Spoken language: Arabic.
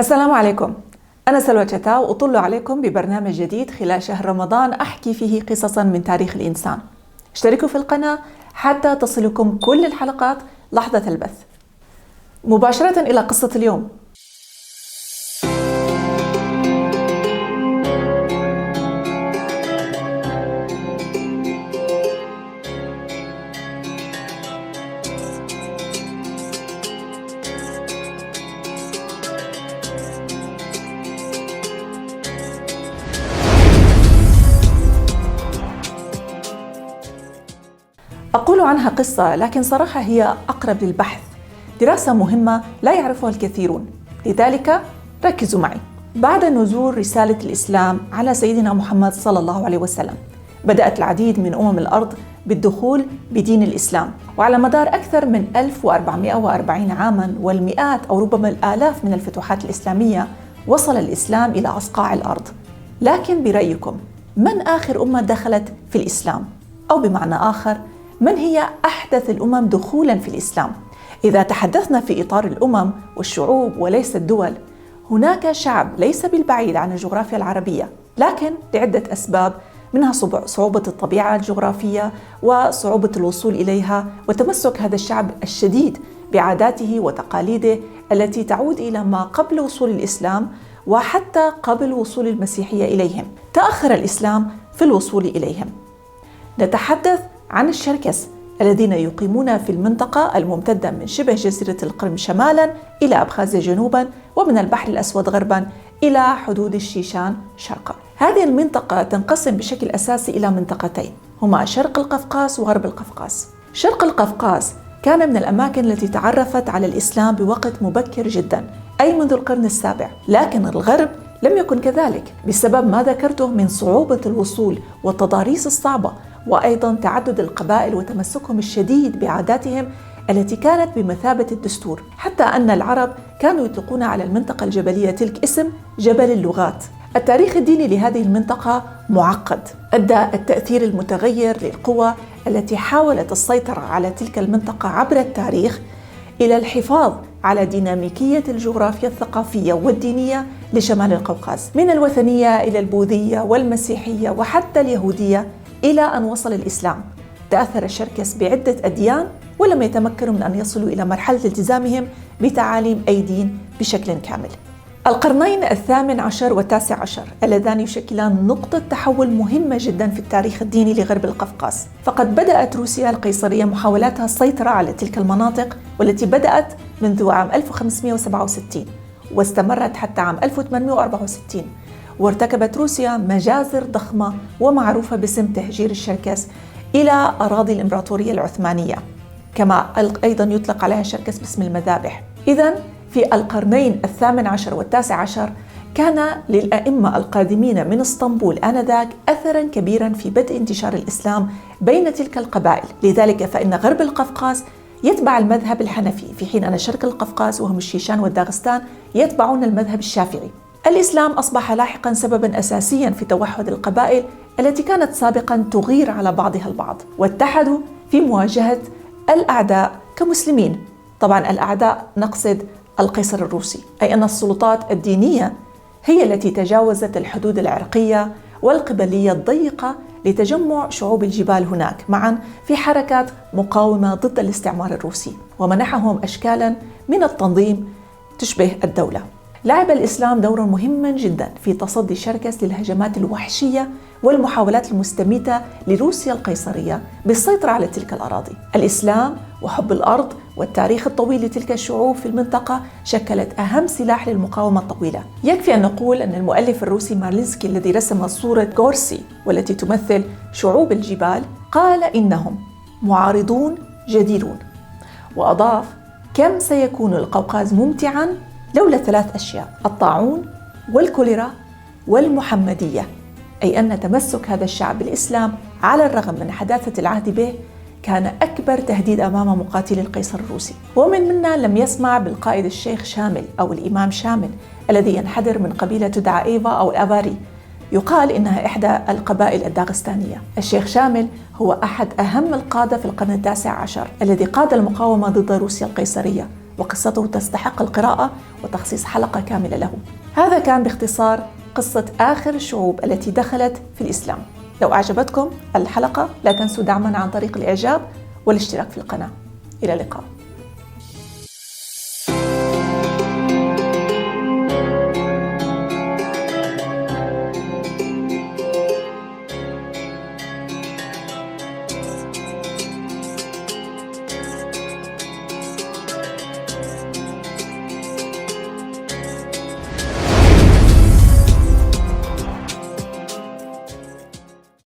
السلام عليكم. أنا سلوى شتاو وأطل عليكم ببرنامج جديد خلال شهر رمضان أحكي فيه قصصاً من تاريخ الإنسان. اشتركوا في القناة حتى تصلكم كل الحلقات لحظة البث. مباشرة إلى قصة اليوم. أقول عنها قصة، لكن صراحة هي أقرب للبحث، دراسة مهمة لا يعرفها الكثيرون، لذلك ركزوا معي. بعد نزول رسالة الإسلام على سيدنا محمد صلى الله عليه وسلم، بدأت العديد من الأرض بالدخول بدين الإسلام، وعلى مدار أكثر من 1440 عاماً والمئات أو ربما الآلاف من الفتوحات الإسلامية، وصل الإسلام إلى أصقاع الأرض. لكن برأيكم، من آخر أمة دخلت في الإسلام؟ أو بمعنى آخر، من هي أحدث الأمم دخولاً في الإسلام؟ إذا تحدثنا في إطار الأمم والشعوب وليس الدول، هناك شعب ليس بالبعيد عن الجغرافيا العربية، لكن لعدة أسباب، منها صعوبة الطبيعة الجغرافية وصعوبة الوصول إليها، وتمسك هذا الشعب الشديد بعاداته وتقاليده التي تعود إلى ما قبل وصول الإسلام وحتى قبل وصول المسيحية إليهم. تأخر الإسلام في الوصول إليهم. نتحدث عن الشركس الذين يقيمون في المنطقة الممتدة من شبه جزيرة القرم شمالاً إلى أبخازيا جنوباً، ومن البحر الأسود غرباً إلى حدود الشيشان شرقاً. هذه المنطقة تنقسم بشكل أساسي إلى منطقتين، هما شرق القفقاز وغرب القفقاز. شرق القفقاز كان من الأماكن التي تعرفت على الإسلام بوقت مبكر جداً، أي منذ القرن السابع، لكن الغرب لم يكن كذلك بسبب ما ذكرته من صعوبة الوصول والتضاريس الصعبة، وأيضاً تعدد القبائل وتمسكهم الشديد بعاداتهم التي كانت بمثابة الدستور، حتى أن العرب كانوا يطلقون على المنطقة الجبلية تلك اسم جبل اللغات. التاريخ الديني لهذه المنطقة معقد، أدى التأثير المتغير للقوى التي حاولت السيطرة على تلك المنطقة عبر التاريخ إلى الحفاظ على ديناميكية الجغرافيا الثقافية والدينية لشمال القوقاز، من الوثنية إلى البوذية والمسيحية وحتى اليهودية، إلى أن وصل الإسلام. تأثر الشركس بعدة أديان ولم يتمكنوا من أن يصلوا إلى مرحلة التزامهم بتعاليم أي دين بشكل كامل. القرنين الثامن عشر والتاسع عشر اللذان يشكلان نقطة تحول مهمة جدا في التاريخ الديني لغرب القفقاز، فقد بدأت روسيا القيصرية محاولاتها السيطرة على تلك المناطق، والتي بدأت منذ عام 1567 واستمرت حتى عام 1864. وارتكبت روسيا مجازر ضخمة ومعروفة باسم تهجير الشركس إلى أراضي الإمبراطورية العثمانية، كما أيضا يطلق عليها الشركس باسم المذابح. إذن في القرنين الثامن عشر والتاسع عشر كان للأئمة القادمين من اسطنبول آنذاك أثراً كبيراً في بدء انتشار الإسلام بين تلك القبائل. لذلك فإن غرب القفقاز يتبع المذهب الحنفي، في حين أن شرق القفقاز وهم الشيشان والداغستان يتبعون المذهب الشافعي. الإسلام أصبح لاحقاً سبباً أساسياً في توحد القبائل التي كانت سابقاً تغير على بعضها البعض، واتحدوا في مواجهة الأعداء كمسلمين. طبعاً الأعداء نقصد القيصر الروسي، أي أن السلطات الدينية هي التي تجاوزت الحدود العرقية والقبلية الضيقة لتجمع شعوب الجبال هناك معاً في حركات مقاومة ضد الاستعمار الروسي، ومنحهم أشكالاً من التنظيم تشبه الدولة. لعب الإسلام دورا مهما جدا في تصدي الشركس للهجمات الوحشية والمحاولات المستميتة لروسيا القيصرية بالسيطرة على تلك الأراضي. الإسلام وحب الأرض والتاريخ الطويل لتلك الشعوب في المنطقة شكلت أهم سلاح للمقاومة الطويلة. يكفي أن نقول أن المؤلف الروسي مارلينسكي الذي رسم صورة غورسي والتي تمثل شعوب الجبال قال إنهم معارضون جديرون، وأضاف: كم سيكون القوقاز ممتعاً لولا ثلاث أشياء: الطاعون والكوليرا والمحمدية، أي أن تمسك هذا الشعب بالإسلام على الرغم من حداثة العهد به كان أكبر تهديد أمام مقاتلي القيصر الروسي. ومن منا لم يسمع بالقائد الشيخ شامل أو الإمام شامل الذي ينحدر من قبيلة تدعى إيفا أو الأفاري، يقال إنها إحدى القبائل الداغستانية. الشيخ شامل هو أحد أهم القادة في القرن التاسع عشر الذي قاد المقاومة ضد روسيا القيصرية، وقصته تستحق القراءة وتخصيص حلقة كاملة له. هذا كان باختصار قصة آخر الشعوب التي دخلت في الإسلام. لو أعجبتكم الحلقة لا تنسوا دعمنا عن طريق الإعجاب والاشتراك في القناة. إلى اللقاء.